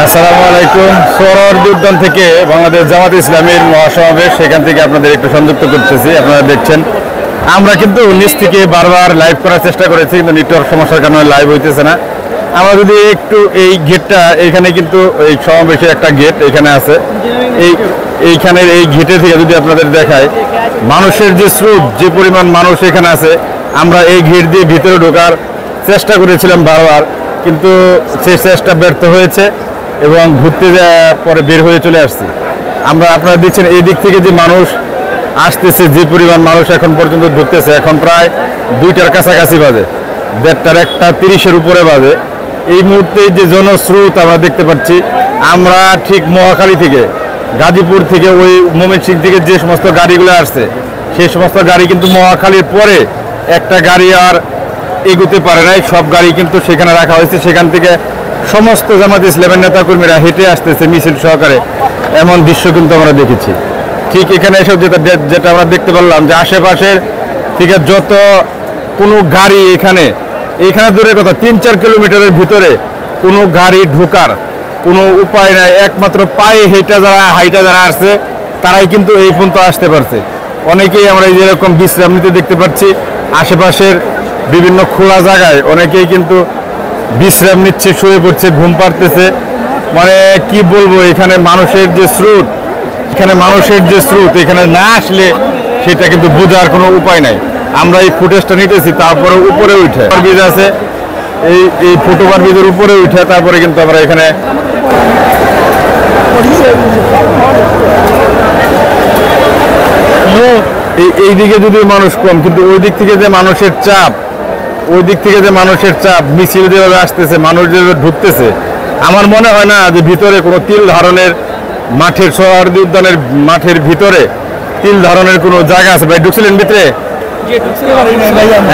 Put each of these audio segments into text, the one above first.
আসসালামু আলাইকুম। সোহরাওয়ার্দী উদ্যান থেকে বাংলাদেশ জামাত ইসলামীর মহাসমাবেশ, সেখান থেকে আপনাদের একটু সংযুক্ত করতেছি। আপনারা দেখছেন আমরা কিন্তু নিচ থেকে বারবার লাইভ করার চেষ্টা করেছি, কিন্তু নেটওয়ার্ক সমস্যার কারণে লাইভ হইতেছে না। আমরা যদি একটু এই গেটটা, এইখানে কিন্তু এই সমাবেশের একটা গেট এখানে আছে, এইখানের এই গেটে থেকে যদি আপনাদের দেখায় মানুষের যে স্রোত, যে পরিমাণ মানুষ এখানে আছে, আমরা এই গেট দিয়ে ভিতরে ঢোকার চেষ্টা করেছিলাম বারবার, কিন্তু সেই চেষ্টা ব্যর্থ হয়েছে এবং ঘুরতে যাওয়ার পরে বের হয়ে চলে আসছি। আপনারা দেখছেন এই দিক থেকে যে মানুষ আসতেছে, যে পরিমাণ মানুষ এখন পর্যন্ত ঢুকতেছে, এখন প্রায় 2টার কাছাকাছি বাজে, 1:30 1:30 উপরে বাজে। এই মুহূর্তে যে জনস্রোত আমরা দেখতে পাচ্ছি, আমরা ঠিক মহাখালী থেকে, গাজীপুর থেকে, ওই ময়মনসিংহ থেকে যে সমস্ত গাড়িগুলো আসছে, সেই সমস্ত গাড়ি কিন্তু মহাখালীর পরে একটা গাড়ি আর এগুতে পারে নাই, সব গাড়ি কিন্তু সেখানে রাখা হয়েছে। সেখান থেকে সমস্ত জামাত ইসলামের নেতাকর্মীরা হেঁটে আসতেছে মিছিল সহকারে, এমন দৃশ্য কিন্তু আমরা দেখেছি। ঠিক এখানে এসব যেটা আমরা দেখতে পারলাম যে আশেপাশের থেকে যত কোনো গাড়ি এখানে দূরের কথা, 3-4 কিলোমিটারের ভিতরে কোনো গাড়ি ঢোকার কোনো উপায় নাই। একমাত্র পায়ে হাইটা যারা আসছে তারাই কিন্তু এই পর্যন্ত আসতে পারছে। অনেকেই আমরা যেরকম বিশ্রাম নিতে দেখতে পাচ্ছি, আশেপাশের বিভিন্ন খোলা জায়গায় অনেকেই কিন্তু বিশ্রাম নিচ্ছে, শুয়ে পড়ছে, ঘুম পাড়তেছে। মানে কি বলবো, এখানে মানুষের যে স্রোত, এখানে না আসলে সেটা কিন্তু বোঝার কোনো উপায় নাই। আমরা এই ফুটেজটা নিতেছি, তারপরে উপরে উঠে ব্রিজ আছে, এই ফুটওভার ব্রিজের উপরে উঠে তারপরে কিন্তু আমরা এখানে এই দিকে যদি মানুষ কম, কিন্তু ওই দিক থেকে যে মানুষের চাপ, মিছিল যেভাবে আসতেছে, মানুষ যেভাবে ঢুকতেছে, আমার মনে হয় না যে ভিতরে কোনো তিল ধারণের মাঠের, সোহরাওয়ার্দী উদ্যানের মাঠের ভিতরে তিল ধারণের কোনো জায়গা আছে। ভাই ঢুকছিলেন ভিতরে?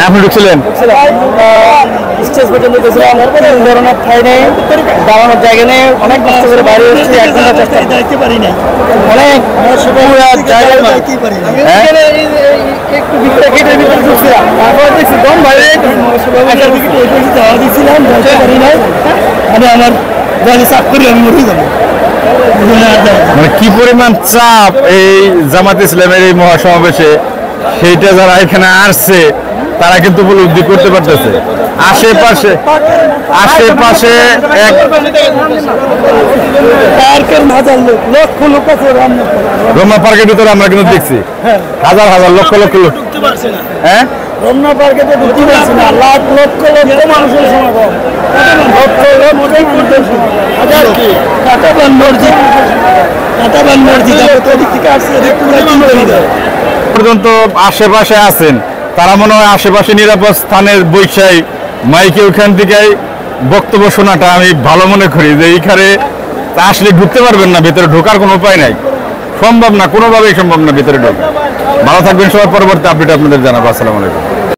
আপনি ঢুকছিলেন? স্টেজ পর্যন্ত ধরনের ঠাই নেই, দাঁড়ানোর জায়গা নেই, অনেক কষ্ট করে বাইরে এসেছি, এক ঘন্টা চেষ্টা যাইতে পারি নাই, অনেক একটু ভিতরে গেটের ভিতরে ঢুকছিলাম, তারপর দেখছি দম বাইরে যাওয়া দিচ্ছিলাম, যাইতে পারি নাই। আমি আমার গাড়ি চাপ করি, আমি মরে যাবো। মানে কি পরিমাণ চাপ এই জামাত ইসলামের এই মহাসমাবেশে, সেইটা যারা এখানে আসছে তারা কিন্তু উপলব্ধি করতে পারতেছে। আশেপাশে রমনা পার্কের ভিতরে আমরা কিন্তু দেখছি হাজার হাজার লক্ষ লক্ষ লোক। হ্যাঁ, রমনা পার্কে তো ঢুকতে পারছি না, লক্ষ লক্ষ মানুষের সমাগম, পর্যন্ত আশেপাশে আছেন তারা মনে হয় আশেপাশে নিরাপদ স্থানের বৈশাই মাইকে ওখান থেকে বক্তব্য শোনাটা আমি ভালো মনে করি, যে এইখানে আসলে ঢুকতে পারবেন না, ভেতরে ঢোকার কোনো উপায় নাই, সম্ভব না, কোনোভাবেই সম্ভব না ভেতরে ঢোকা। ভালো থাকবেন সবাই, পরবর্তী আপডেট আপনাদের জানাবো। আসসালামু আলাইকুম।